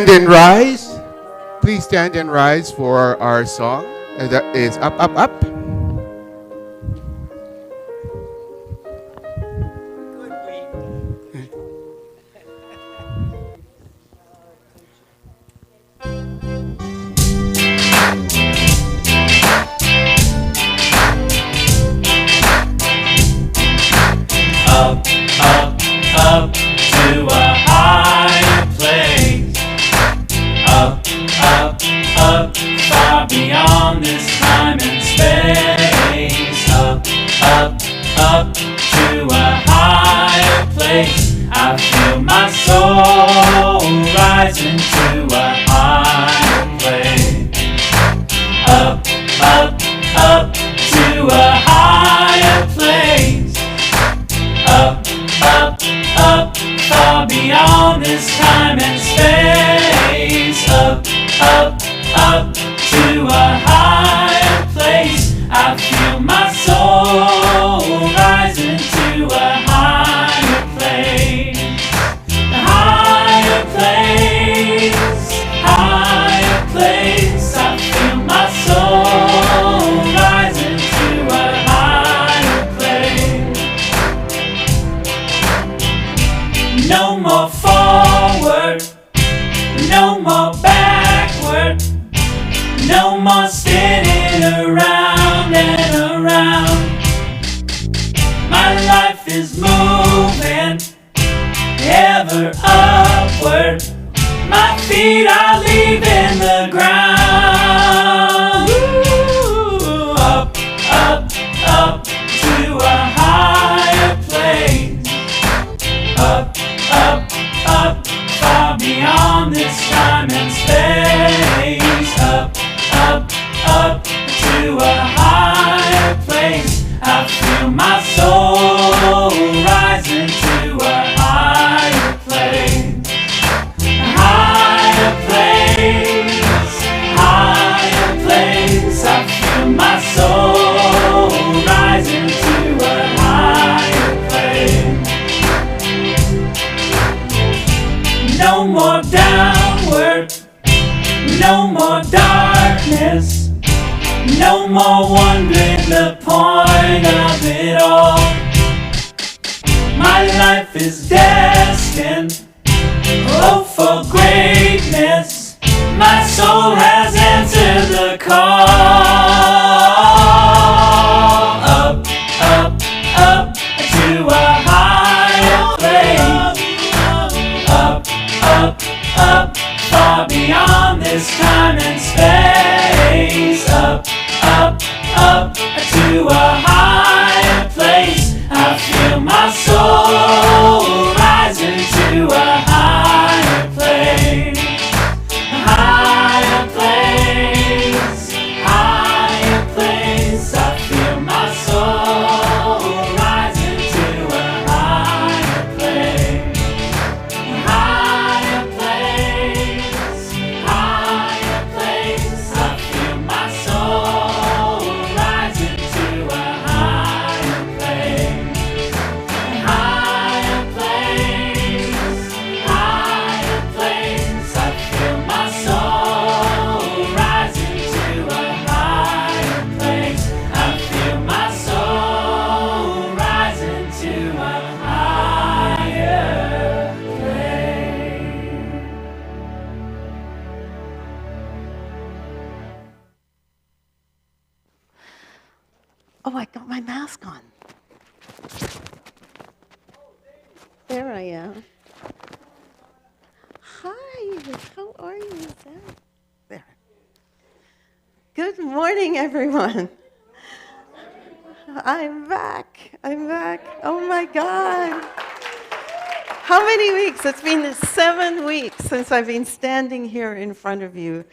stand and rise. Please stand and rise for our song. That is Up, Up, Up. Up, up, up to a higher place. Up, up, up, far beyond this time and space. Up, up, up to a higher place. I feel my soul rising to a higher place. Up, up, up to a higher place. Up, up, up, far beyond this time and space. Up, up, up to a higher place. I feel my soul rising to a higher place. A higher place, higher place. I feel my soul rising to a higher place. No more forward, no more backward, no more spinning around and around. My life is moving ever upward. My feet are leaving the ground. Ooh, up, up, up to a higher place. Up, up, up, far beyond this time and space. Up, up, up to a higher place. I feel my soul rising to a higher place. A higher place, higher place. I feel my soul rising to a higher place. No more downward, no more darkness, no more wondering the point of it all. My life is destined, oh, for greatness. My soul has answered the call. Up, up, up to a higher place. Up, up, up, far beyond this time and space. Up, up, up to a higher place. I feel my soul rising to a higher place. A higher place, higher place. I feel my soul rising to a higher place. Higher place, higher place. I feel my soul rising to a higher place. Higher place, higher place. I feel my soul rising to a higher place. I feel my soul rising to a higher place. Oh, I got my mask on. There I am. Hi, how are you? There. Good morning, everyone. I'm back. Oh my God. How many weeks? It's been 7 weeks since I've been standing here in front of you.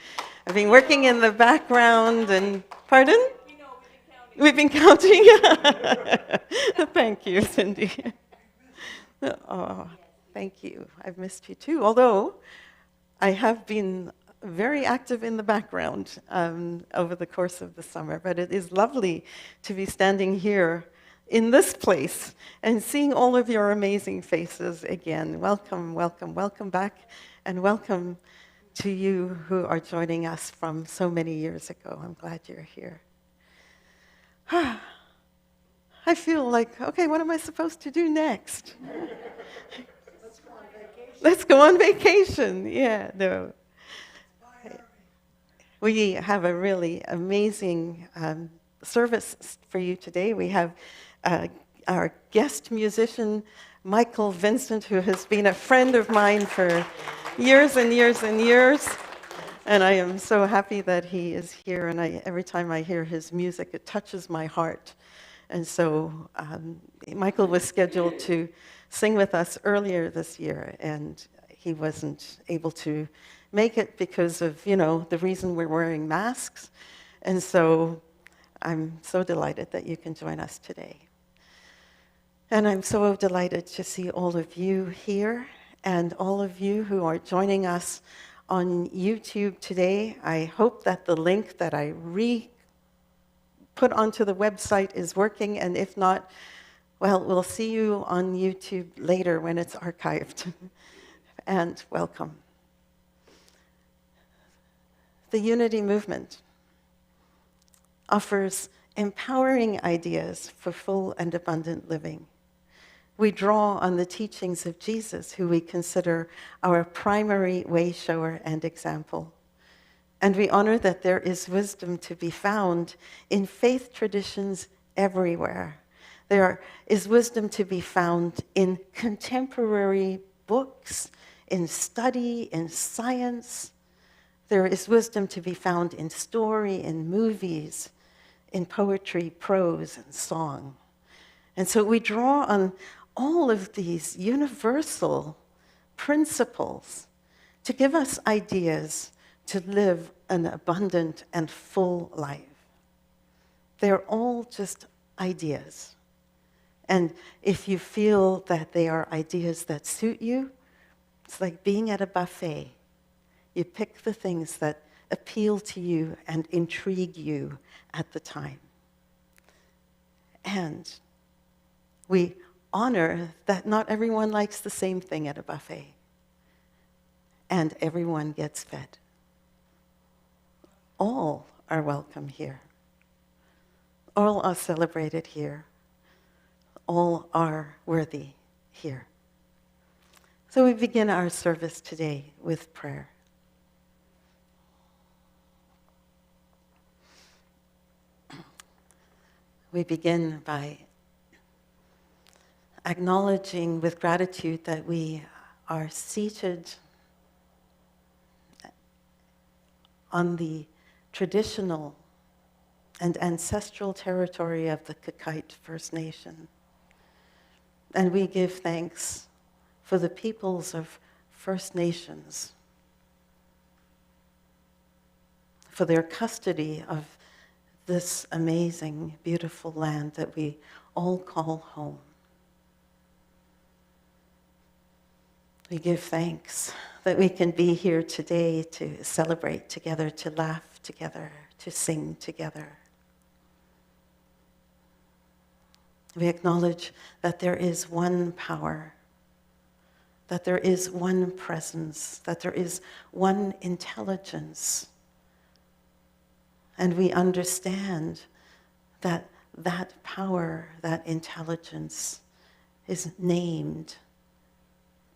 I've been working in the background and, pardon? We've been counting. Thank you, Cindy. Oh, thank you. I've missed you too. Although I have been very active in the background over the course of the summer, but it is lovely to be standing here in this place and seeing all of your amazing faces again. Welcome, welcome, welcome back, and welcome to you who are joining us from so many years ago. I'm glad you're here. I feel like, okay, what am I supposed to do next? Let's go on vacation. Yeah, no. We have a really amazing service for you today. We have our guest musician, Michael Vincent, who has been a friend of mine for years and years and years. And I am so happy that he is here. And every time I hear his music, it touches my heart. And so Michael was scheduled to sing with us earlier this year, and he wasn't able to make it because of, the reason we're wearing masks. And so I'm so delighted that you can join us today. And I'm so delighted to see all of you here and all of you who are joining us on YouTube today. I hope that the link that I put onto the website is working, and if not, well, we'll see you on YouTube later when it's archived. And welcome. The Unity movement offers empowering ideas for full and abundant living. We draw on the teachings of Jesus, who we consider our primary way shower and example. And we honor that there is wisdom to be found in faith traditions everywhere. There is wisdom to be found in contemporary books, in study, in science. There is wisdom to be found in story, in movies, in poetry, prose, and song. And so we draw on all of these universal principles to give us ideas to live an abundant and full life. They're all just ideas. And if you feel that they are ideas that suit you, it's like being at a buffet. You pick the things that appeal to you and intrigue you at the time. And we honor that not everyone likes the same thing at a buffet. And everyone gets fed. All are welcome here. All are celebrated here. All are worthy here. So we begin our service today with prayer. We begin by acknowledging with gratitude that we are seated on the traditional and ancestral territory of the Kakite First Nation. And we give thanks for the peoples of First Nations, for their custody of this amazing, beautiful land that we all call home. We give thanks that we can be here today to celebrate together, to laugh together, to sing together. We acknowledge that there is one power, that there is one presence, that there is one intelligence. And we understand that that power, that intelligence is named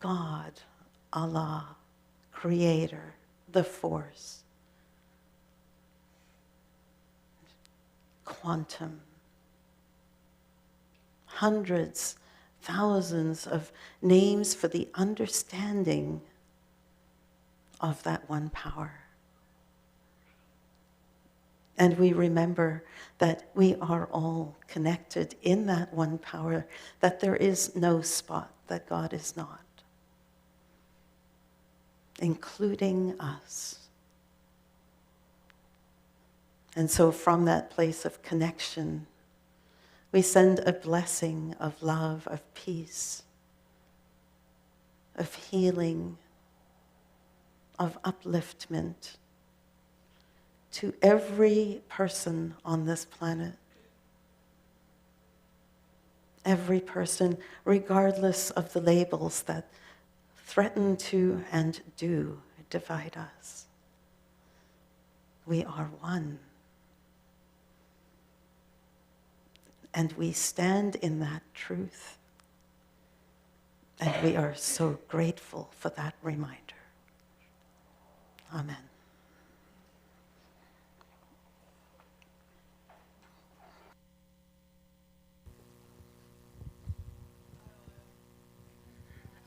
God, Allah, Creator, the Force, quantum. Hundreds, thousands of names for the understanding of that one power. And we remember that we are all connected in that one power, that there is no spot that God is not, including us. And so from that place of connection, we send a blessing of love, of peace, of healing, of upliftment to every person on this planet. Every person, regardless of the labels that threaten to and do divide us. We are one. And we stand in that truth. And we are so grateful for that reminder. Amen.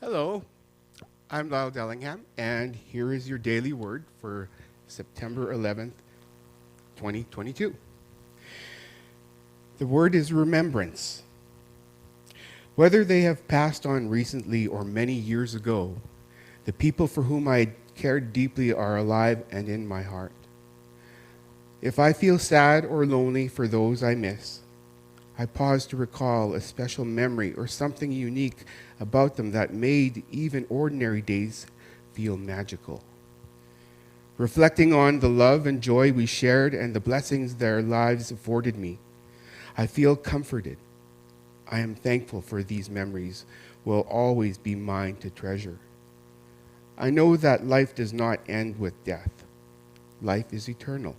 Hello, I'm Lyle Dellingham, and here is your daily word for September 11th, 2022. The word is remembrance. Whether they have passed on recently or many years ago, the people for whom I cared deeply are alive and in my heart. If I feel sad or lonely for those I miss, I pause to recall a special memory or something unique about them that made even ordinary days feel magical. Reflecting on the love and joy we shared and the blessings their lives afforded me, I feel comforted. I am thankful for these memories will always be mine to treasure. I know that life does not end with death. Life is eternal,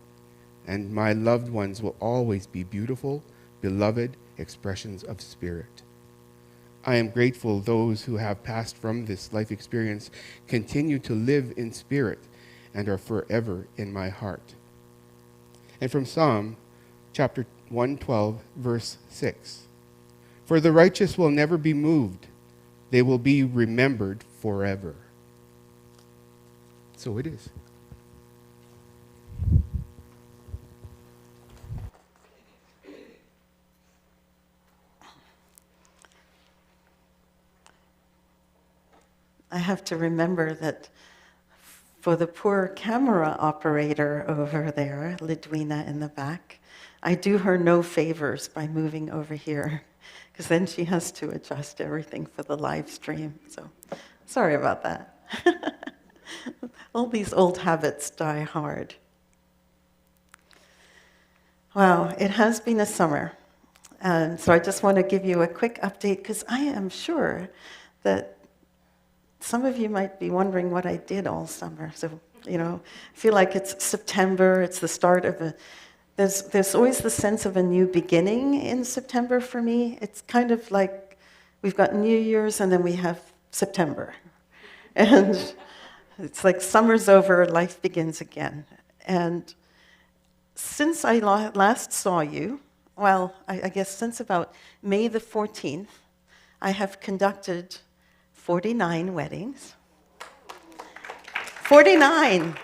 and my loved ones will always be beautiful, beloved expressions of spirit. I am grateful those who have passed from this life experience continue to live in spirit and are forever in my heart. And from Psalm chapter 112, verse 6. For the righteous will never be moved. They will be remembered forever. So it is. I have to remember that for the poor camera operator over there, Lidwina in the back, I do her no favors by moving over here, because then she has to adjust everything for the live stream. So sorry about that. All these old habits die hard. Wow, it has been a summer. And so I just want to give you a quick update, because I am sure that some of you might be wondering what I did all summer. So, I feel like it's September, it's the start of there's always the sense of a new beginning in September for me. It's kind of like we've got New Year's and then we have September. And it's like summer's over, life begins again. And since I last saw you, well, I guess since about May the 14th, I have conducted 49 weddings. 49!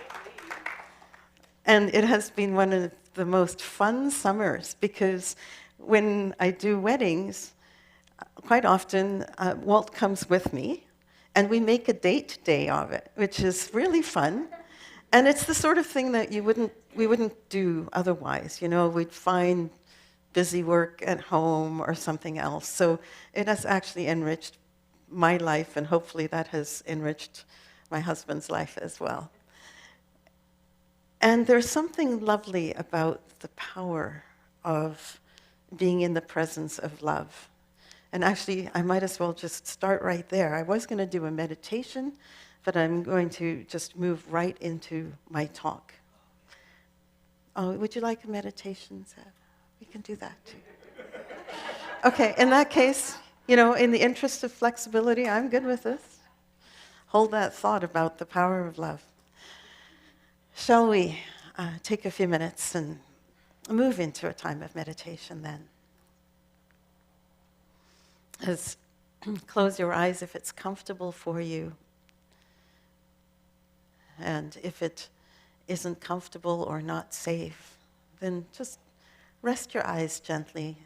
And it has been one of the most fun summers, because when I do weddings, quite often Walt comes with me, and we make a date day of it, which is really fun. And it's the sort of thing that we wouldn't do otherwise. We'd find busy work at home or something else. So it has actually enriched my life, and hopefully that has enriched my husband's life as well. And there's something lovely about the power of being in the presence of love. And actually, I might as well just start right there. I was going to do a meditation, but I'm going to just move right into my talk. Oh, would you like a meditation, Seb? We can do that too. Okay, in that case, in the interest of flexibility, I'm good with this. Hold that thought about the power of love. Shall we take a few minutes and move into a time of meditation then? Close your eyes if it's comfortable for you. And if it isn't comfortable or not safe, then just rest your eyes gently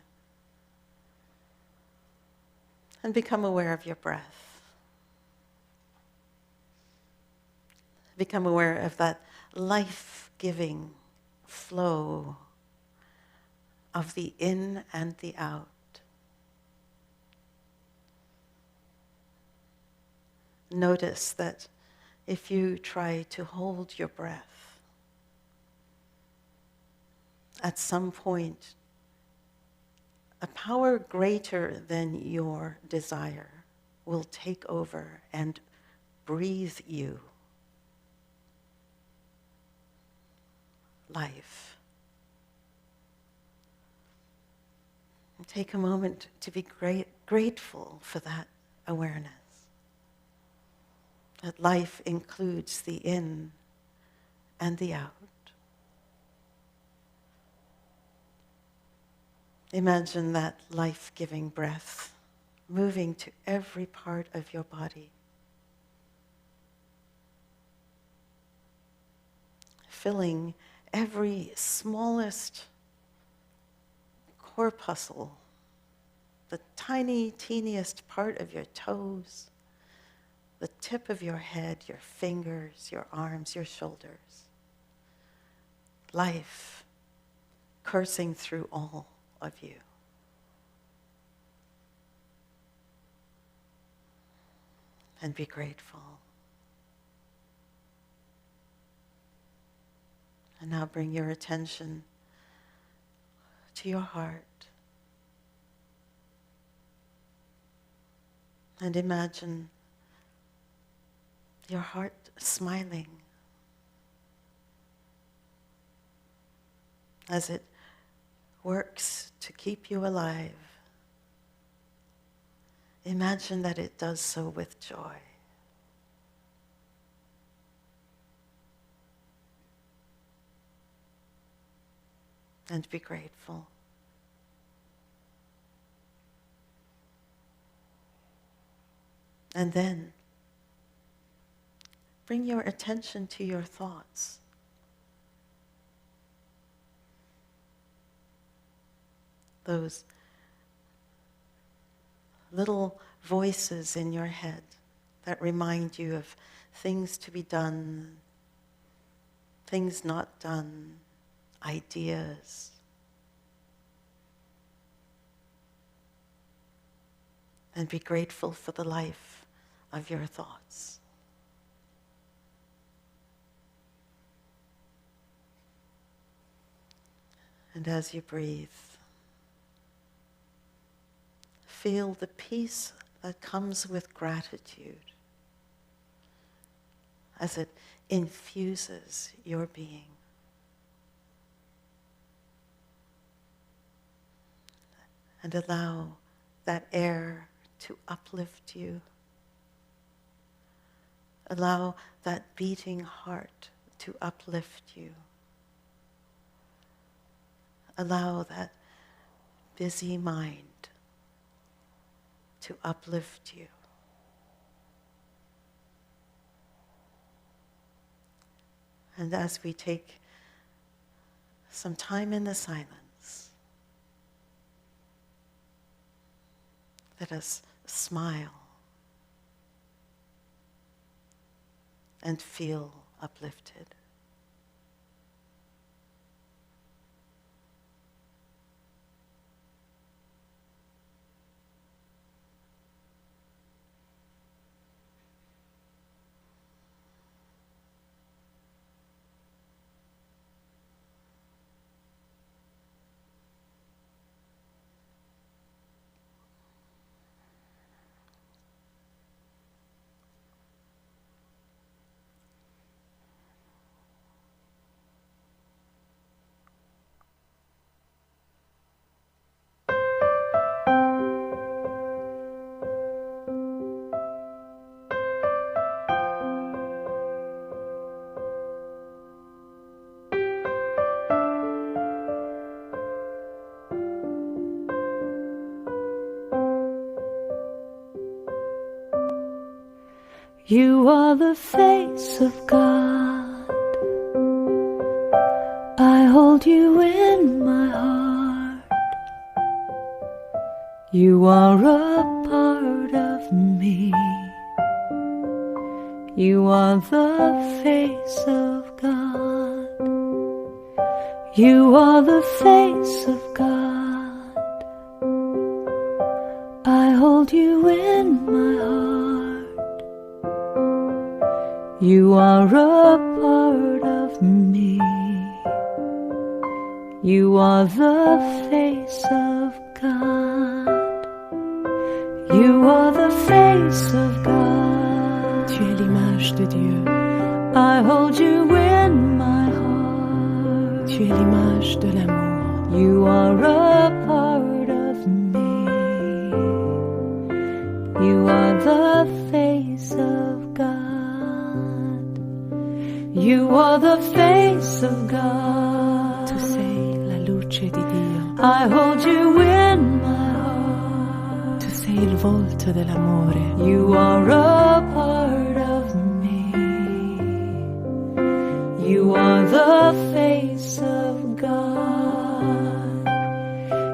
and become aware of your breath. Become aware of that life-giving flow of the in and the out. Notice that if you try to hold your breath, at some point, a power greater than your desire will take over and breathe you. life. And take a moment to be grateful for that awareness. That life includes the in and the out. Imagine that life-giving breath moving to every part of your body. Filling every smallest corpuscle, the tiny, teeniest part of your toes, the tip of your head, your fingers, your arms, your shoulders. Life coursing through all of you. And be grateful. And now bring your attention to your heart. And imagine your heart smiling as it works to keep you alive. Imagine that it does so with joy. And be grateful. And then bring your attention to your thoughts. Those little voices in your head that remind you of things to be done, things not done, ideas. And be grateful for the life of your thoughts. And as you breathe, feel the peace that comes with gratitude as it infuses your being. And allow that air to uplift you. Allow that beating heart to uplift you. Allow that busy mind to uplift you. And as we take some time in the silence, let us smile and feel uplifted. You are the face of God. I hold you in my heart. You are a part of me. You are the face of God. You are the face of God. I hold you in my heart. You are a part of me. You are the face of God. You are the face of God. Tu es l'image de Dieu. I hold you in my heart. Tu es l'image de l'amour. You are a part of me. You are the face of God. You are the face of God. Tu sei la luce di Dio. I hold you in my heart. Tu sei il volto dell'amore. You are a part of me. You are the face of God.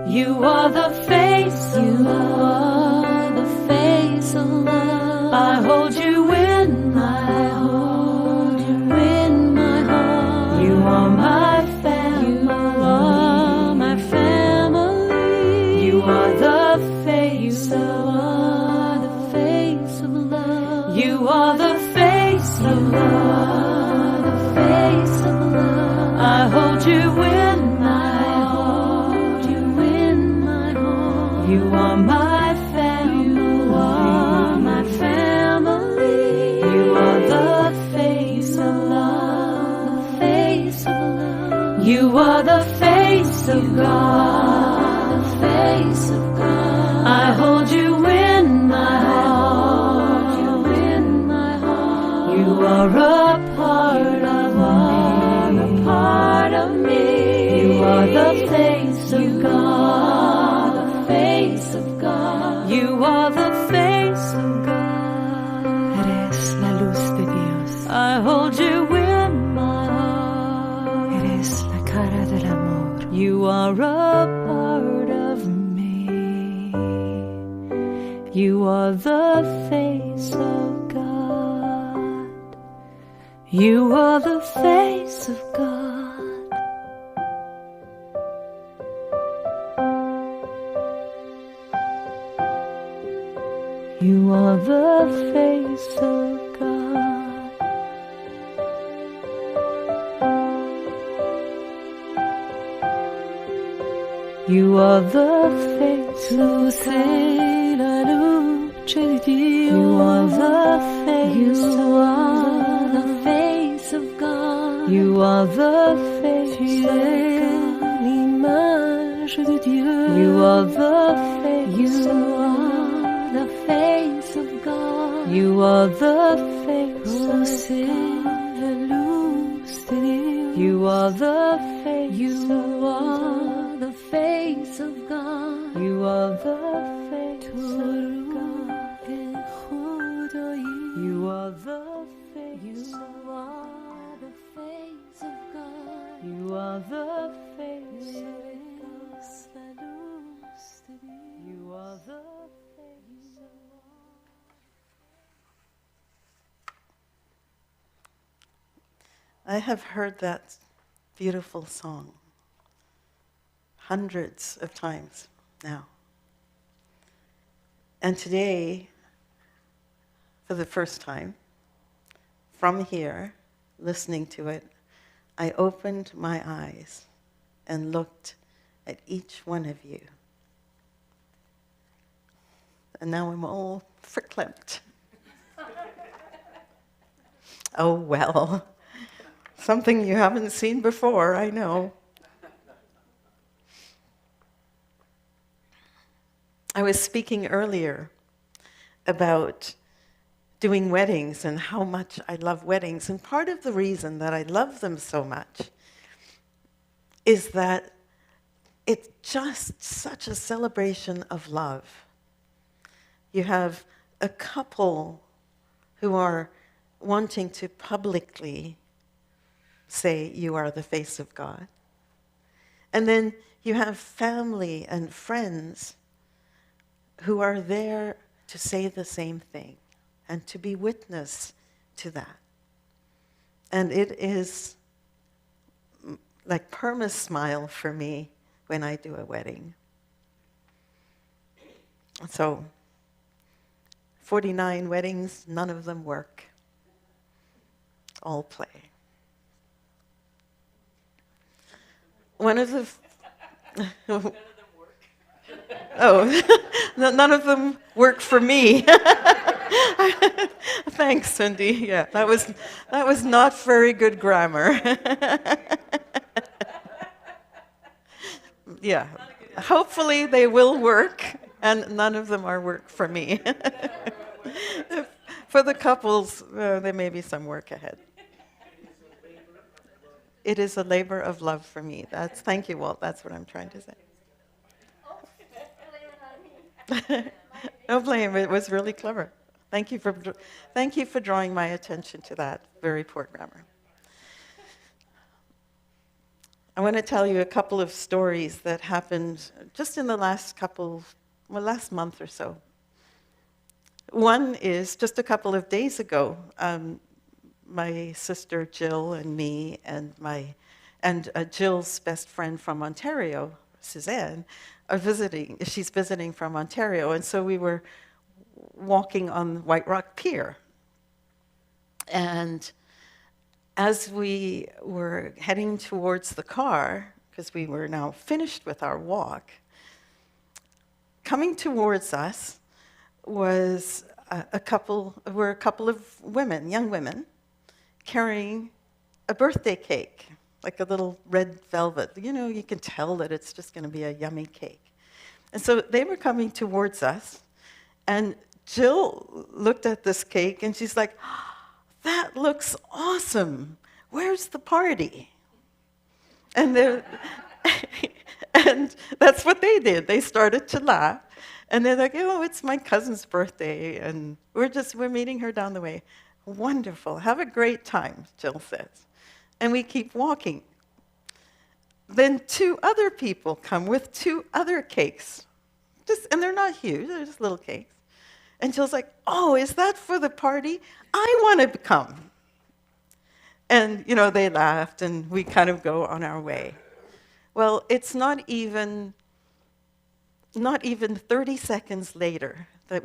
You are the face of love. The face of love. I hold you in my heart. In my heart. You are my family. You are my family. You are the face of love. The face of love. You are the face of love. The face of love. I hold you in my heart. You in my heart. You are my family. You are my family. You are the face of love. The face of love. You are the face of God. The face of God. I hold you in my heart. You in my heart. You are a part of me. A part of me. You are the face of God. The face of God. You are the face of God. Eres la luz de Dios. I hold you in my heart. Eres la cara del amor. You are a part of me. You are the face of God. You are the face of God. You are the face of God. You are the face of God. La luce di Dio. You are the face. You are the face of God. You are the face of God. L'image de Dieu. You are the face. You are the face of God. You are the face of God. La luz de Dios. You are the face. You are the face of God. You are the face of God. You are the face. You are the face of God. You are the face of God. You are the face of God. I have heard that beautiful song hundreds of times now. And today, for the first time, from here, listening to it, I opened my eyes and looked at each one of you. And now I'm all verklempt. Oh, well, something you haven't seen before, I know. I was speaking earlier about doing weddings and how much I love weddings. And part of the reason that I love them so much is that it's just such a celebration of love. You have a couple who are wanting to publicly say you are the face of God. And then you have family and friends who are there to say the same thing and to be witness to that. And it is like perma-smile for me when I do a wedding. So, 49 weddings, none of them work. All play. One of the... Oh, none of them work for me. Thanks, Cindy. Yeah, that was not very good grammar. Yeah. Hopefully they will work, and none of them are work for me. For the couples, there may be some work ahead. It is a labor of love for me. Thank you, Walt. That's what I'm trying to say. No blame. It was really clever. Thank you for drawing my attention to that. Very poor grammar. I want to tell you a couple of stories that happened just in the last month or so. One is just a couple of days ago. My sister Jill and me and Jill's best friend from Ontario, Suzanne, are visiting. She's visiting from Ontario, and so we were walking on White Rock Pier. And as we were heading towards the car, because we were now finished with our walk, coming towards us were a couple of women, young women, carrying a birthday cake, like a little red velvet. You know, you can tell that it's just going to be a yummy cake. And so they were coming towards us, and Jill looked at this cake, and she's like, "That looks awesome. Where's the party?" And and that's what they did. They started to laugh. And they're like, "Oh, it's my cousin's birthday, and we're meeting her down the way." Wonderful. Have a great time, Jill says. And we keep walking. Then 2 other people come with 2 other cakes. And they're not huge, they're just little cakes. And Jill's like, "Oh, is that for the party? I want to come." And, they laughed, and we kind of go on our way. Well, it's not even 30 seconds later that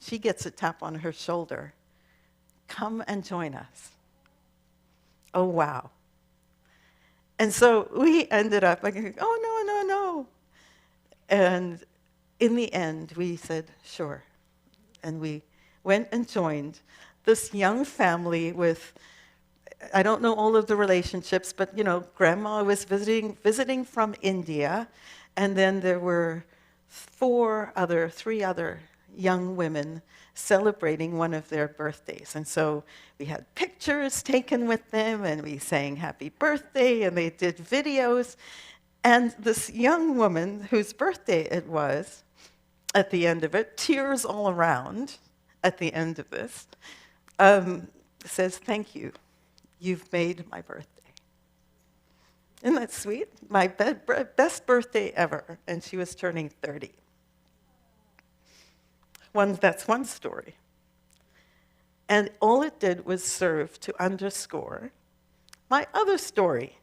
she gets a tap on her shoulder. "Come and join us." Oh, wow. And so we ended up like, "Oh, no. And in the end, we said, "Sure." And we went and joined this young family with, I don't know all of the relationships, but, Grandma was visiting from India, and then there were 3 other young women celebrating one of their birthdays. And so we had pictures taken with them, and we sang happy birthday, and they did videos. And this young woman whose birthday it was, at the end of it, tears all around at the end of this, says, "Thank you. You've made my birthday." Isn't that sweet? My best birthday ever, and she was turning 30. That's one story. And all it did was serve to underscore my other story.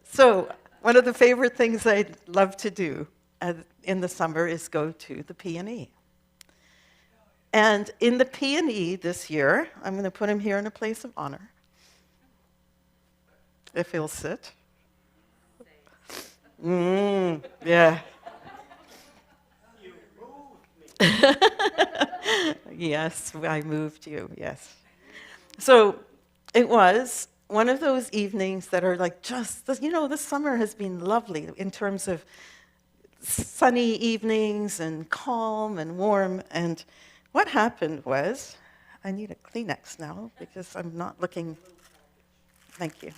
So one of the favorite things I love to do in the summer is go to the P&E. And in the P&E this year, I'm going to put him here in a place of honor, if he'll sit. Yeah. You moved me. Yes, I moved you, yes. So it was one of those evenings that are like the summer has been lovely in terms of sunny evenings and calm and warm. And what happened was, I need a Kleenex now because I'm not looking. Thank you.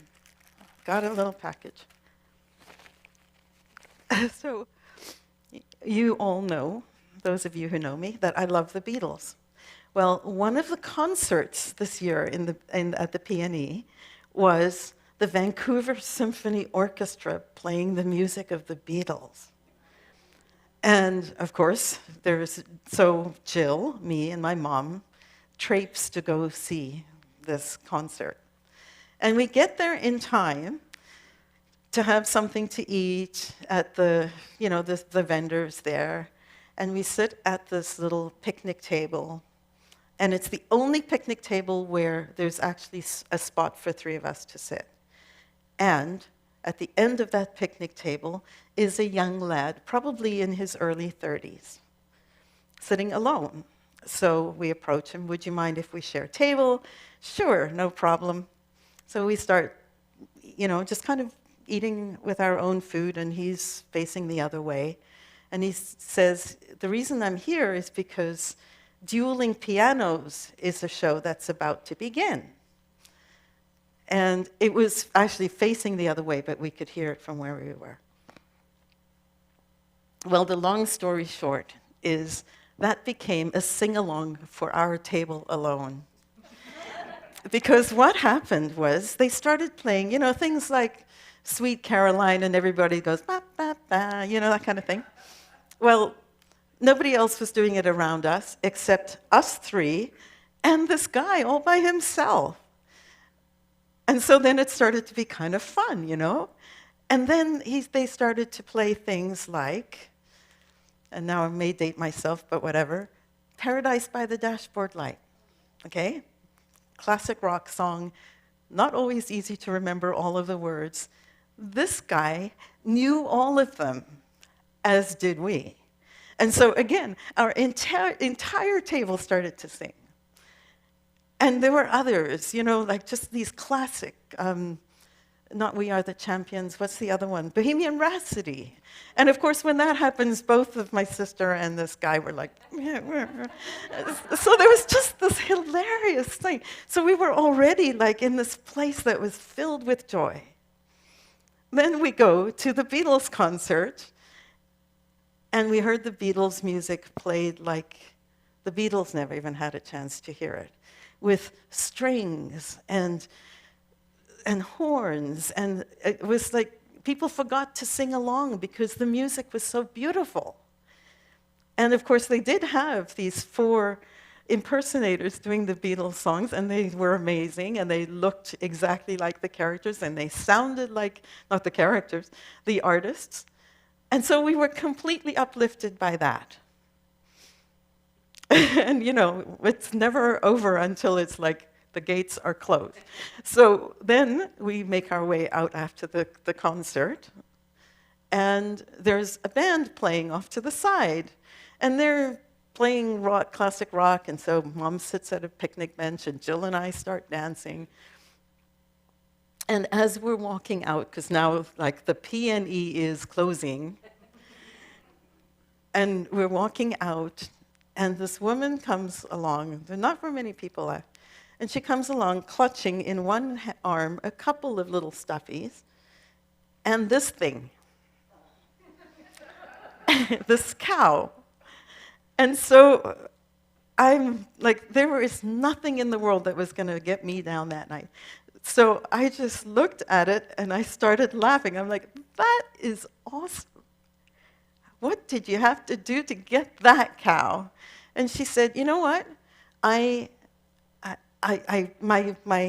Got a little package. So you all know, those of you who know me, that I love the Beatles. Well, one of the concerts this year at the P&E was the Vancouver Symphony Orchestra playing the music of the Beatles. And of course, Jill, me, and my mom traipsed to go see this concert. And we get there in time to have something to eat at the vendors there. And we sit at this little picnic table. And it's the only picnic table where there's actually a spot for 3 of us to sit. And at the end of that picnic table is a young lad, probably in his early 30s, sitting alone. So we approach him, would you mind if we share a table? Sure, no problem. So we start, just kind of eating with our own food, and he's facing the other way. And he says, the reason I'm here is because Dueling Pianos is a show that's about to begin. And it was actually facing the other way, but we could hear it from where we were. Well, the long story short is that became a sing-along for our table alone. Because what happened was they started playing, things like Sweet Caroline, and everybody goes, ba, ba, ba, that kind of thing. Well, nobody else was doing it around us except us three and this guy all by himself. And so then it started to be kind of fun, And then they started to play things like, and now I may date myself, but whatever, Paradise by the Dashboard Light, okay? Classic rock song, not always easy to remember all of the words. This guy knew all of them, as did we. And so again, our entire table started to sing. And there were others, like just these classic, not We Are the Champions, what's the other one? Bohemian Rhapsody. And of course, when that happens, both of my sister and this guy were like, so there was just this hilarious thing. So we were already like in this place that was filled with joy. Then we go to the Beatles concert, and we heard the Beatles music played like the Beatles never even had a chance to hear it, with strings and horns, and it was like people forgot to sing along because the music was so beautiful. And of course, they did have these 4 impersonators doing the Beatles songs, and they were amazing, and they looked exactly like the characters, and they sounded like, not the characters, the artists. And so we were completely uplifted by that. And it's never over until it's like the gates are closed. So then we make our way out after the concert, and there's a band playing off to the side, and they're playing rock, classic rock, and so Mom sits at a picnic bench, and Jill and I start dancing. And as we're walking out, because now like the P&E is closing, and we're walking out, and this woman comes along, there are not very many people left, and she comes along clutching in one arm a couple of little stuffies, and this thing, this cow. And so I'm like, there is nothing in the world that was going to get me down that night. So I just looked at it, and I started laughing. I'm like, that is awesome. What did you have to do to get that cow? And she said, you know what? My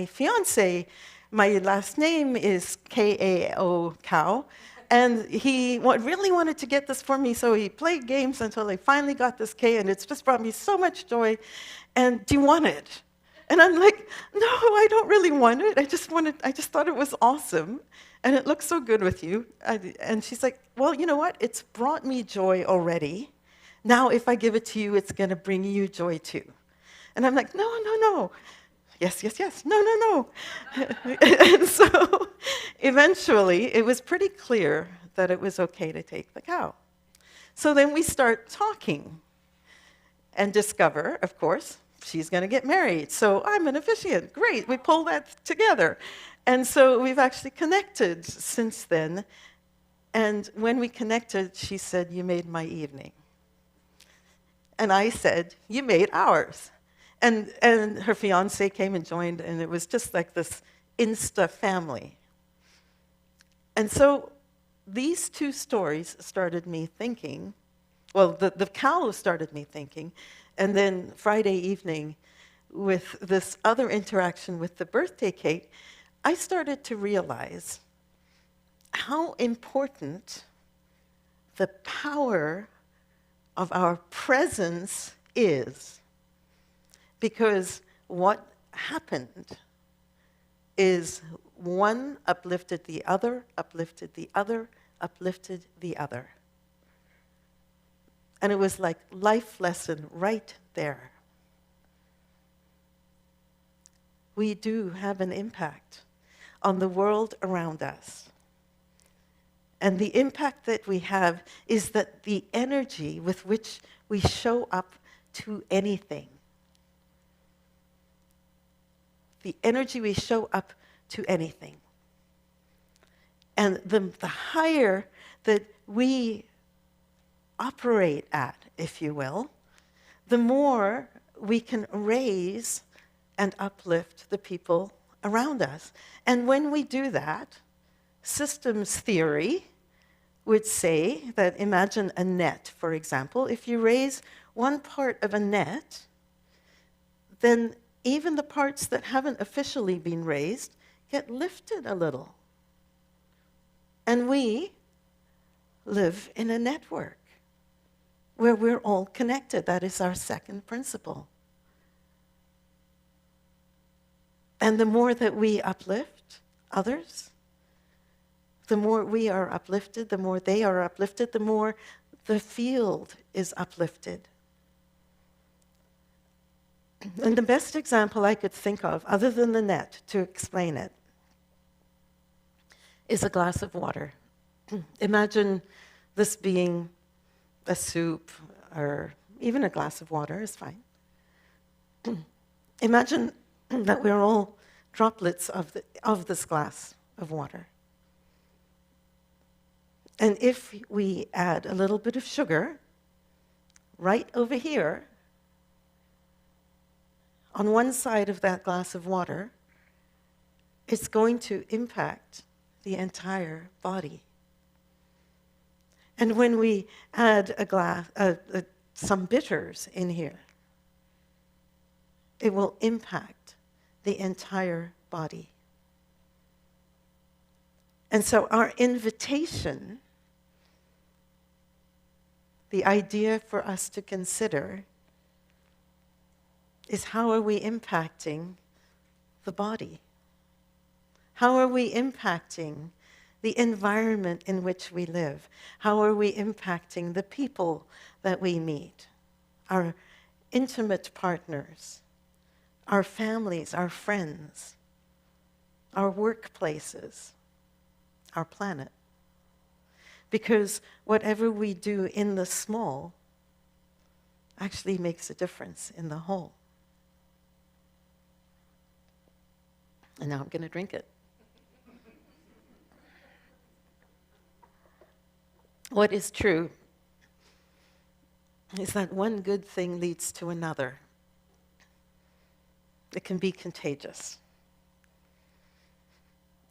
fiance, my last name is K-A-O, cow, and he really wanted to get this for me, so he played games until he finally got this K, and it's just brought me so much joy, and do you want it? And I'm like, no, I don't really want it. I just thought it was awesome, and it looks so good with you. And she's like, well, you know what? It's brought me joy already. Now if I give it to you, it's going to bring you joy too. And I'm like, no. Yes, no. And so eventually it was pretty clear that it was okay to take the cow. So then we start talking and discover, of course, she's going to get married. So I'm an officiant. Great, we pull that together. And so we've actually connected since then. And when we connected, she said, you made my evening. And I said, you made ours. And her fiancé came and joined, and it was just like this Insta family. And so these 2 stories started me thinking, well, the cow started me thinking, and then Friday evening, with this other interaction with the birthday cake, I started to realize how important the power of our presence is. Because what happened is one uplifted the other, uplifted the other, uplifted the other. And it was like life lesson right there. we do have an impact on the world around us. And the impact that we have is that the energy with which we show up to anything, the energy we show up to anything. And the higher that we operate at, if you will, the more we can raise and uplift the people around us. And when we do that, systems theory would say that, imagine a net, for example. If you raise one part of a net, then even the parts that haven't officially been raised get lifted a little. And we live in a network where we're all connected. That is our second principle. And the more that we uplift others, the more we are uplifted, the more they are uplifted, the more the field is uplifted. And the best example I could think of, other than the net, to explain it, is a glass of water. Imagine this being a soup, or even a glass of water is fine. Imagine that we're all droplets of this glass of water. And if we add a little bit of sugar right over here, on one side of that glass of water, it's going to impact the entire body. And when we add some bitters in here, it will impact the entire body. And so our invitation, the idea for us to consider, is how are we impacting the body? How are we impacting the environment in which we live? How are we impacting the people that we meet? Our intimate partners, our families, our friends, our workplaces, our planet. Because whatever we do in the small actually makes a difference in the whole. And now I'm going to drink it. What is true is that one good thing leads to another. It can be contagious.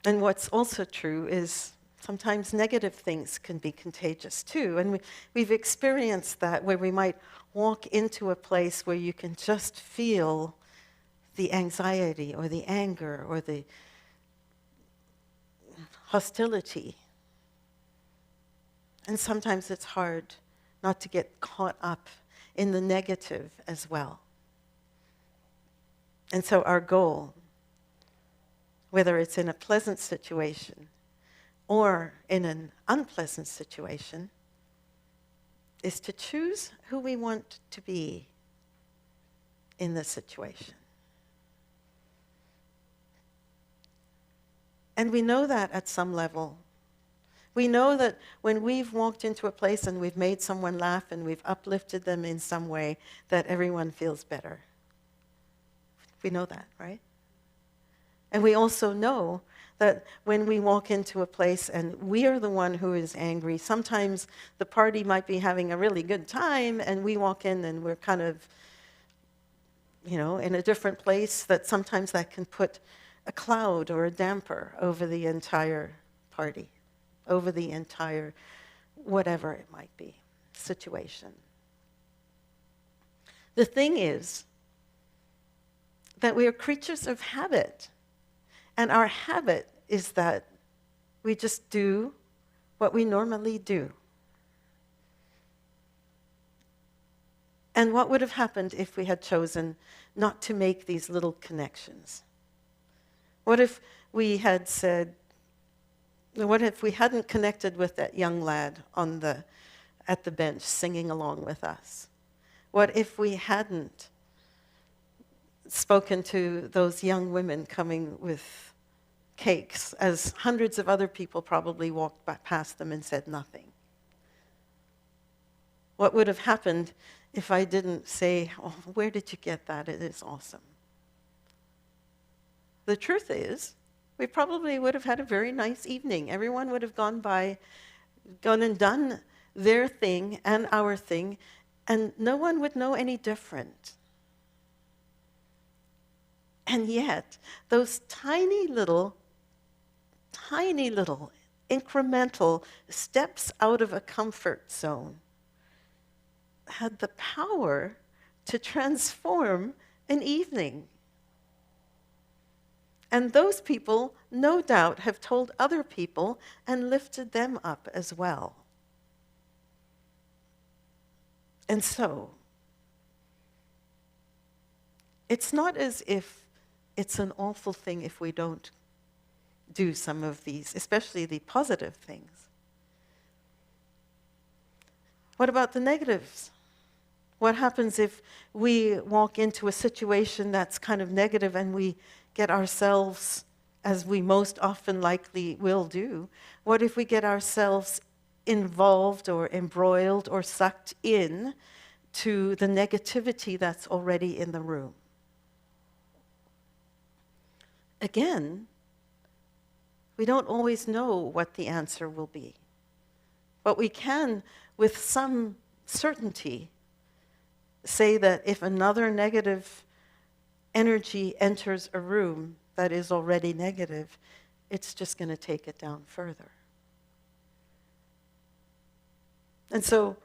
And what's also true is sometimes negative things can be contagious too. And we've experienced that, where we might walk into a place where you can just feel the anxiety or the anger or the hostility. And sometimes it's hard not to get caught up in the negative as well. And so our goal, whether it's in a pleasant situation or in an unpleasant situation, is to choose who we want to be in this situation. And we know that at some level. We know that when we've walked into a place and we've made someone laugh and we've uplifted them in some way, that everyone feels better. We know that, right? And we also know that when we walk into a place and we are the one who is angry, sometimes the party might be having a really good time and we walk in and we're kind of, in a different place, that sometimes that can put a cloud or a damper over the entire party, over the entire whatever it might be, situation. The thing is that we are creatures of habit. And our habit is that we just do what we normally do. And what would have happened if we had chosen not to make these little connections? What if we had said, what if we hadn't connected with that young lad at the bench singing along with us? What if we hadn't spoken to those young women coming with cakes as hundreds of other people probably walked past them and said nothing? What would have happened if I didn't say, "Oh, where did you get that? It is awesome." The truth is, we probably would have had a very nice evening. Everyone would have gone and done their thing and our thing, and no one would know any different. And yet, those tiny little incremental steps out of a comfort zone had the power to transform an evening. And those people, no doubt, have told other people and lifted them up as well. And so, it's not as if it's an awful thing if we don't do some of these, especially the positive things. What about the negatives? What happens if we walk into a situation that's kind of negative and we get ourselves, as we most often likely will do, what if we get ourselves involved or embroiled or sucked in to the negativity that's already in the room? Again, we don't always know what the answer will be. But we can, with some certainty, say that if another negative energy enters a room that is already negative, it's just going to take it down further. And so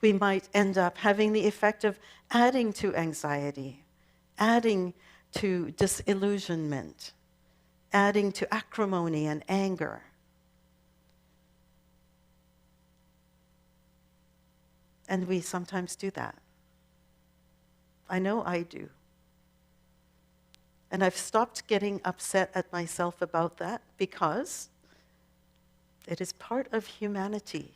we might end up having the effect of adding to anxiety, adding to disillusionment, adding to acrimony and anger. And we sometimes do that. I know I do. And I've stopped getting upset at myself about that because it is part of humanity.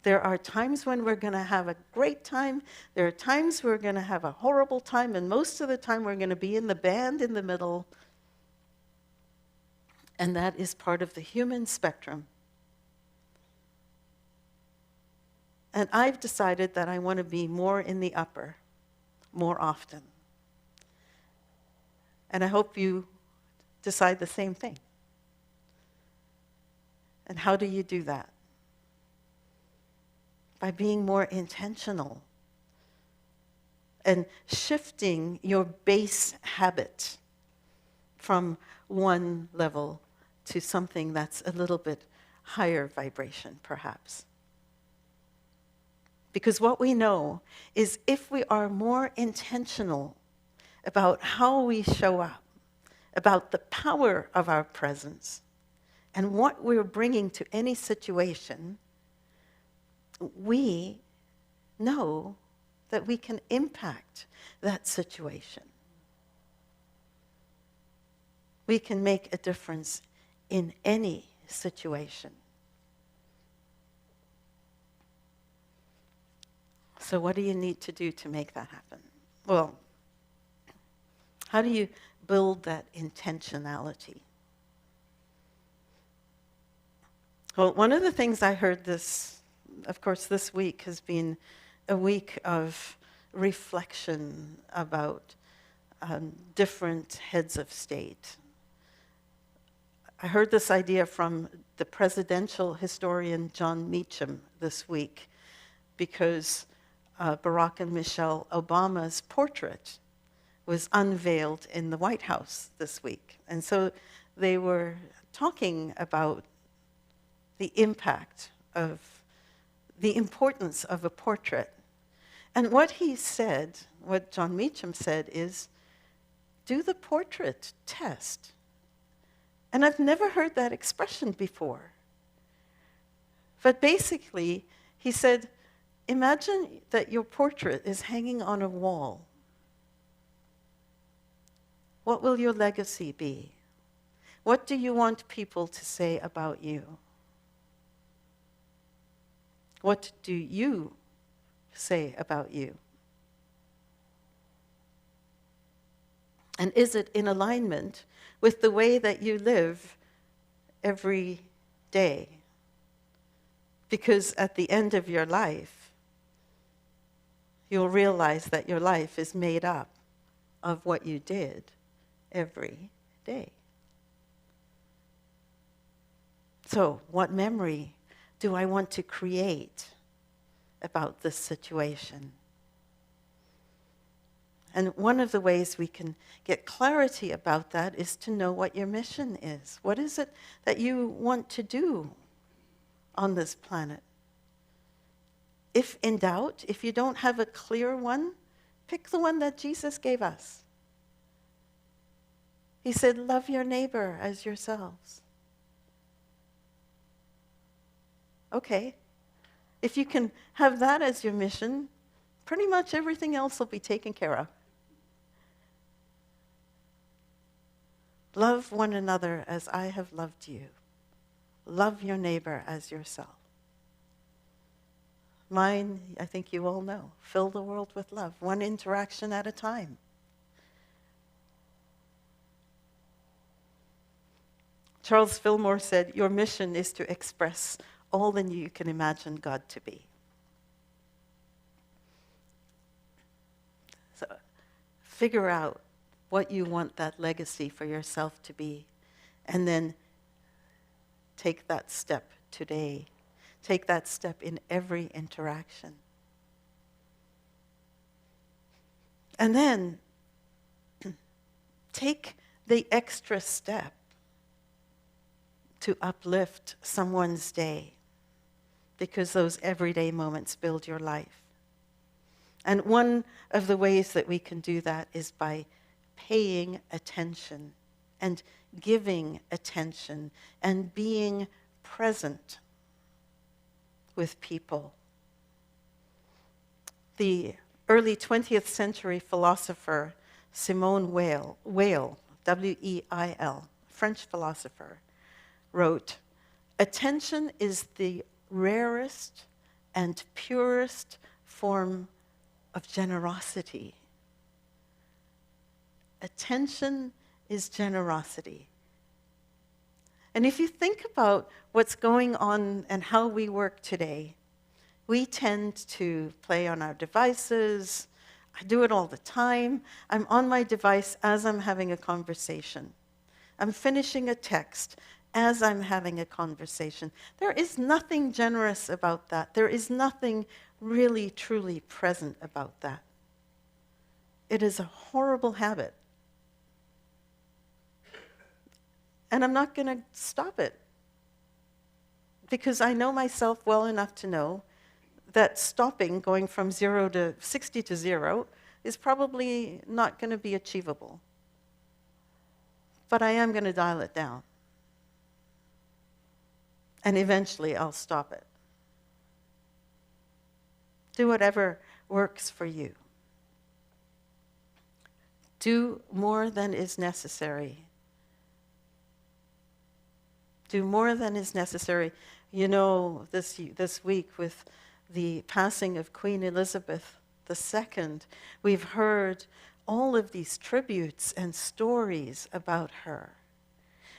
There are times when we're going to have a great time. There are times we're going to have a horrible time. And most of the time we're going to be in the band in the middle. And that is part of the human spectrum. And I've decided that I want to be more in the upper, more often. And I hope you decide the same thing. And how do you do that? By being more intentional and shifting your base habit from one level to something that's a little bit higher vibration, perhaps. Because what we know is if we are more intentional about how we show up, about the power of our presence, and what we're bringing to any situation, we know that we can impact that situation. We can make a difference in any situation. So what do you need to do to make that happen? Well, how do you build that intentionality? Well, one of the things I heard this week has been a week of reflection about different heads of state. I heard this idea from the presidential historian John Meacham this week because Barack and Michelle Obama's portrait was unveiled in the White House this week. And so they were talking about the impact of the importance of a portrait. And what he said, what John Meacham said is, do the portrait test. And I've never heard that expression before. But basically, he said, imagine that your portrait is hanging on a wall. What will your legacy be? What do you want people to say about you? What do you say about you? And is it in alignment with the way that you live every day? Because at the end of your life, you'll realize that your life is made up of what you did every day. So, what memory do I want to create about this situation? And one of the ways we can get clarity about that is to know what your mission is. What is it that you want to do on this planet? If in doubt, if you don't have a clear one, pick the one that Jesus gave us. He said, love your neighbor as yourselves. Okay, if you can have that as your mission, pretty much everything else will be taken care of. Love one another as I have loved you. Love your neighbor as yourself. Mine, I think you all know, fill the world with love, one interaction at a time. Charles Fillmore said, your mission is to express all that you can imagine God to be. So figure out what you want that legacy for yourself to be, and then take that step today. Take that step in every interaction. And then take the extra step to uplift someone's day, because those everyday moments build your life. And one of the ways that we can do that is by paying attention and giving attention and being present with people. The early 20th century philosopher Simone Weil, W-E-I-L, French philosopher, wrote, attention is the rarest and purest form of generosity. Attention is generosity. And if you think about what's going on and how we work today, we tend to play on our devices. I do it all the time. I'm on my device as I'm having a conversation. I'm finishing a text as I'm having a conversation. There is nothing generous about that. There is nothing really, truly present about that. It is a horrible habit. And I'm not going to stop it, because I know myself well enough to know that stopping, going from 0 to 60 to 0, is probably not going to be achievable. But I am going to dial it down. And eventually I'll stop it. Do whatever works for you. Do more than is necessary. Do more than is necessary. You know, this week with the passing of Queen Elizabeth II, we've heard all of these tributes and stories about her.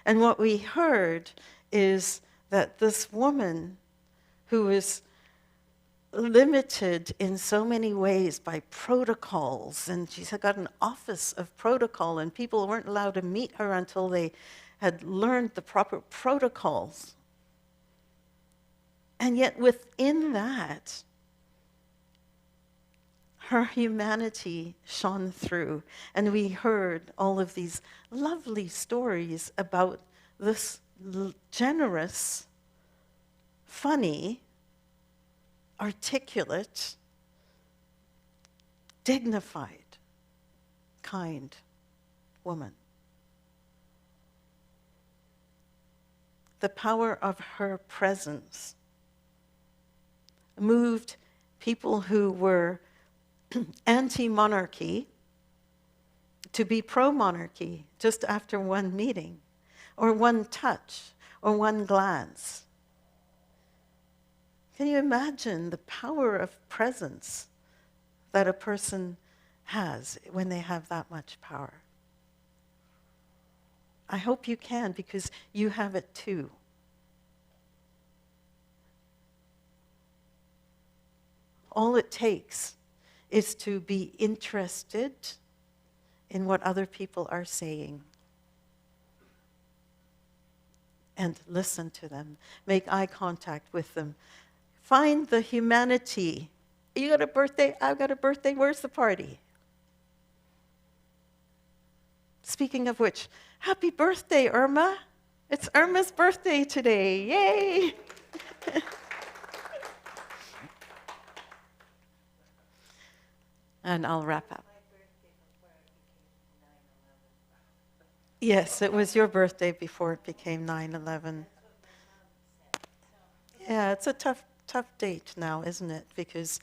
And what we heard is that this woman who was limited in so many ways by protocols, and she's got an office of protocol, and people weren't allowed to meet her until they had learned the proper protocols. And yet within that, her humanity shone through. And we heard all of these lovely stories about this generous, funny, articulate, dignified, kind woman. The power of her presence moved people who were anti-monarchy to be pro-monarchy just after one meeting, or one touch, or one glance. Can you imagine the power of presence that a person has when they have that much power? I hope you can, because you have it too. All it takes is to be interested in what other people are saying and listen to them. Make eye contact with them. Find the humanity. You got a birthday? I've got a birthday. Where's the party? Speaking of which, happy birthday, Irma. It's Irma's birthday today. Yay! And I'll wrap up. Yes, it was your birthday before it became 9/11. Yeah, it's a tough date now, isn't it? Because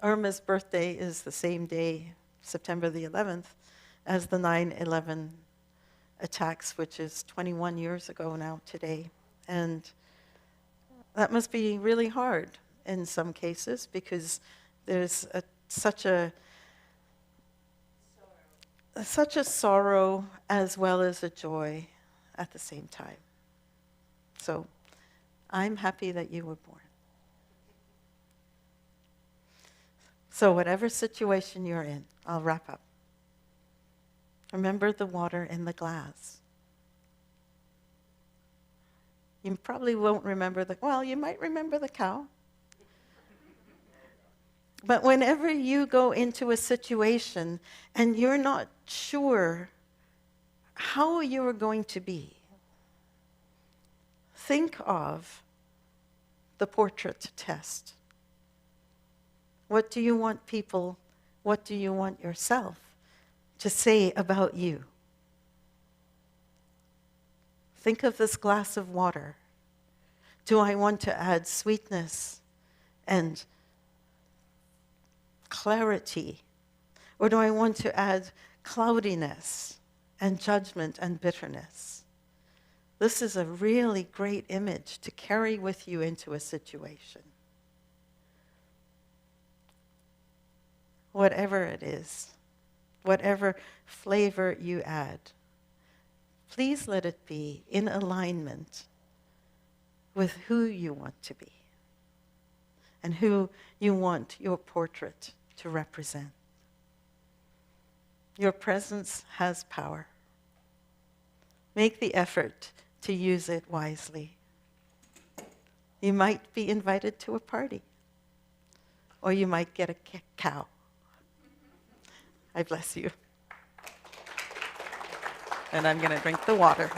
Irma's birthday is the same day, September the 11th, as the 9/11 attacks, which is 21 years ago now today. And that must be really hard in some cases, because there's such a sorrow as well as a joy at the same time. So I'm happy that you were born. So whatever situation you're in, I'll wrap up. Remember the water in the glass. You probably won't remember you might remember the cow. But whenever you go into a situation and you're not sure how you are going to be, think of the portrait test. What do you want people, what do you want yourself to say about you? Think of this glass of water. Do I want to add sweetness and clarity? Or do I want to add cloudiness and judgment and bitterness? This is a really great image to carry with you into a situation. Whatever it is, whatever flavor you add, please let it be in alignment with who you want to be and who you want your portrait to represent. Your presence has power. Make the effort to use it wisely. You might be invited to a party, or you might get a cow. I bless you. And I'm going to drink the water.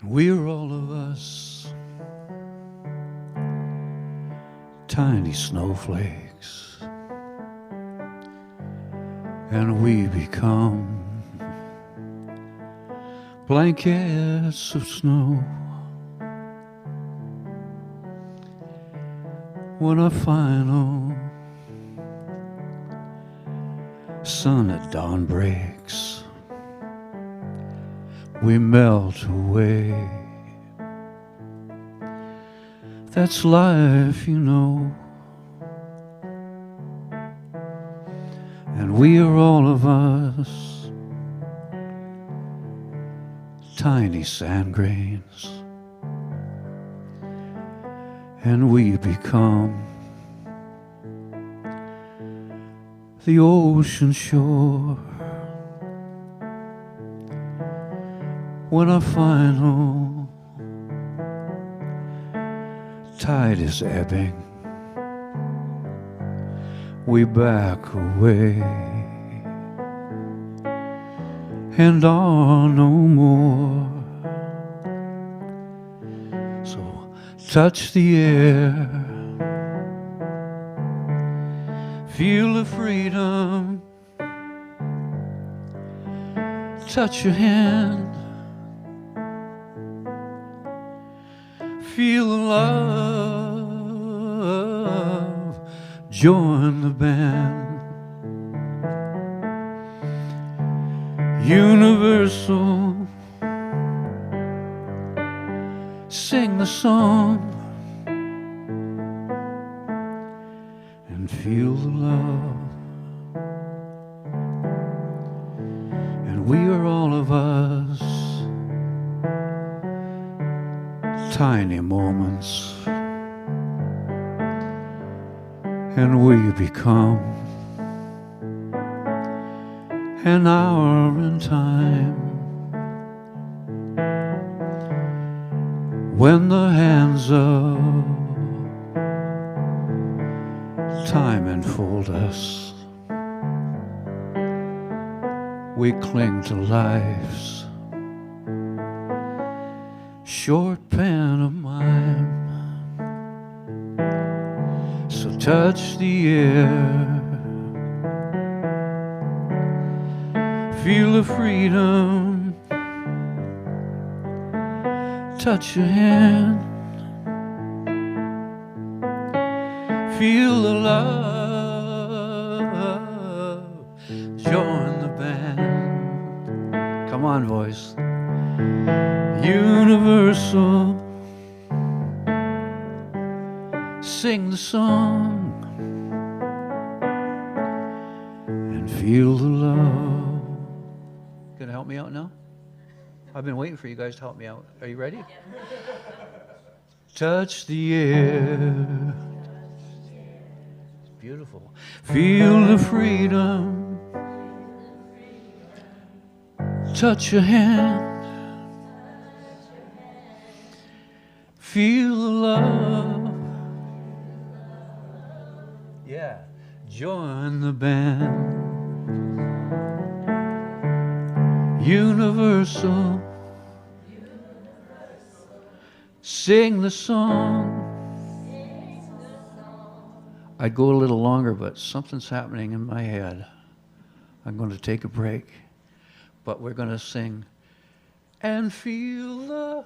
We're all of us tiny snowflakes, and we become blankets of snow when a final sun at dawn breaks. We melt away. That's life, you know. And we are all of us tiny sand grains, and we become the ocean shore when a final tide is ebbing. We back away and are no more. So Touch the air. Feel the freedom. Touch your hand. Feel the love. Join the band. Universal. Sing the song and feel the love. And we are all of us, tiny moments, and we become an hour in time. When the hands of time enfold us, we cling to life's short pantomime. So touch the air, feel the freedom. Touch your hand, feel the love, join the band. Come on, voice. Universal, sing the song and feel the love. Gonna help me out now? I've been waiting for you guys to help me out. Are you ready? Touch the air. It's beautiful. Feel the freedom. Touch your hand. Feel the love. Yeah. Join the band. Universal. Sing the song. I'd go a little longer, but something's happening in my head. I'm going to take a break, but we're going to sing and feel the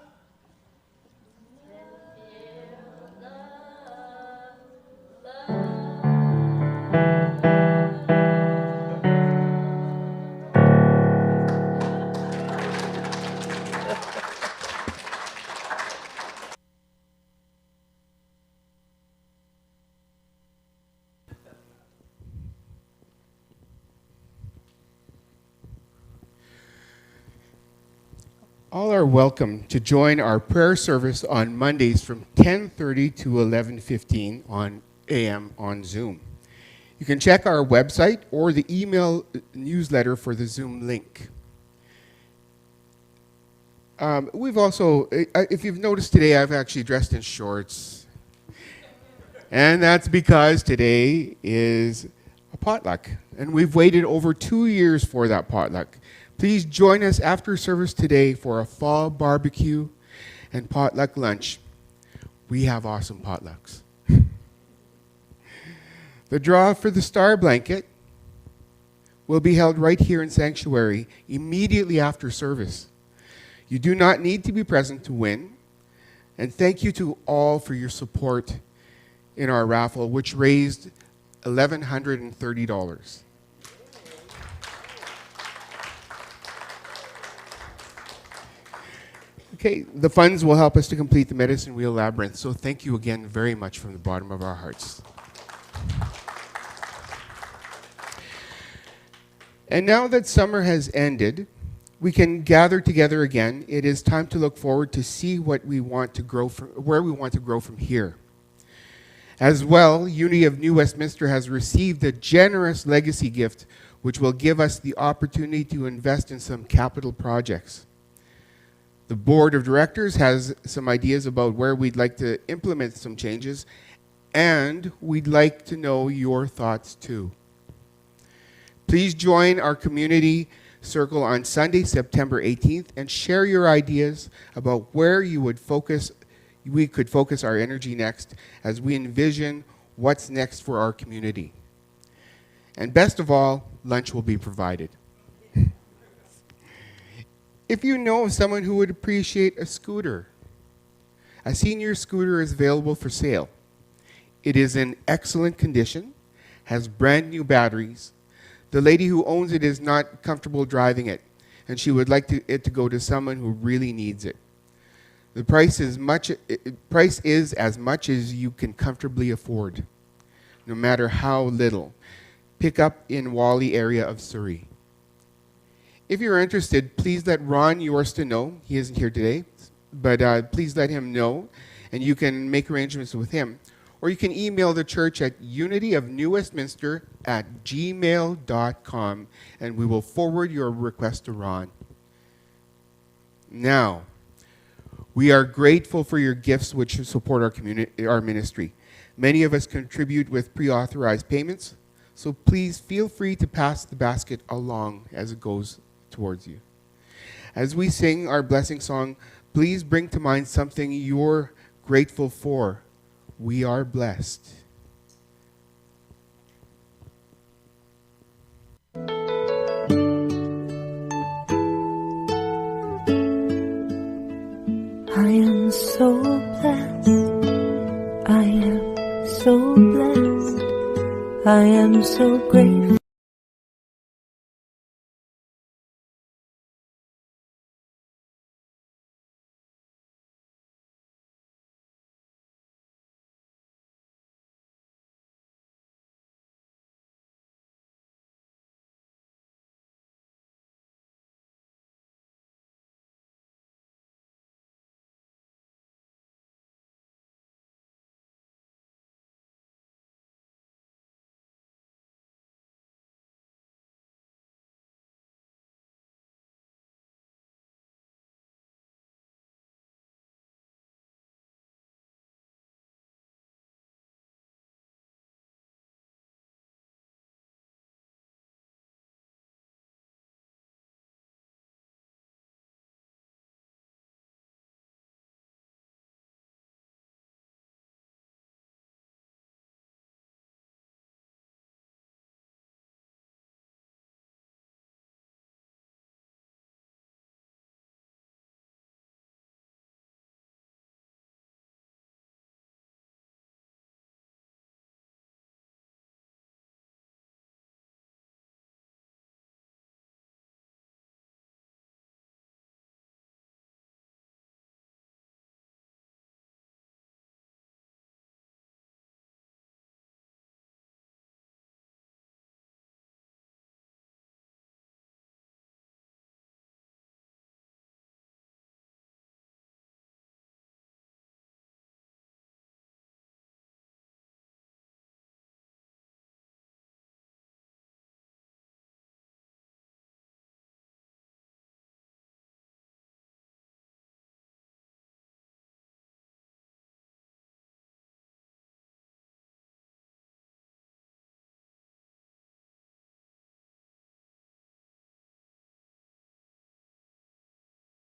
All are welcome to join our prayer service on Mondays from 10:30 to 11:15 on AM on Zoom. You can check our website or the email newsletter for the Zoom link. We've also, if you've noticed today, I've actually dressed in shorts. And that's because today is a potluck. And we've waited over 2 years for that potluck. Please join us after service today for a fall barbecue and potluck lunch. We have awesome potlucks. The draw for the star blanket will be held right here in Sanctuary immediately after service. You do not need to be present to win. And thank you to all for your support in our raffle, which raised $1,130. Okay, the funds will help us to complete the Medicine Wheel Labyrinth, so thank you again very much from the bottom of our hearts. And now that summer has ended, we can gather together again. It is time to look forward to see what we want to grow from, where we want to grow from here. As well, Unity of New Westminster has received a generous legacy gift, which will give us the opportunity to invest in some capital projects. The board of directors has some ideas about where we'd like to implement some changes, and we'd like to know your thoughts too. Please join our community circle on Sunday, September 18th, and share your ideas about where you would focus we could focus our energy next as we envision what's next for our community. And best of all, lunch will be provided. If you know of someone who would appreciate a scooter, a senior scooter is available for sale. It is in excellent condition, has brand new batteries. The lady who owns it is not comfortable driving it, and she would like it to go to someone who really needs it. The price is as much as you can comfortably afford, no matter how little. Pick up in Whalley area of Surrey. If you're interested, please let Ron Yorston know. He isn't here today, but please let him know, and you can make arrangements with him. Or you can email the church at unityofnewwestminster@gmail.com, and we will forward your request to Ron. Now, we are grateful for your gifts which support our ministry. Many of us contribute with pre-authorized payments, so please feel free to pass the basket along as it goes towards you. As we sing our blessing song, please bring to mind something you're grateful for. We are blessed. I am so blessed. I am so blessed. I am so grateful.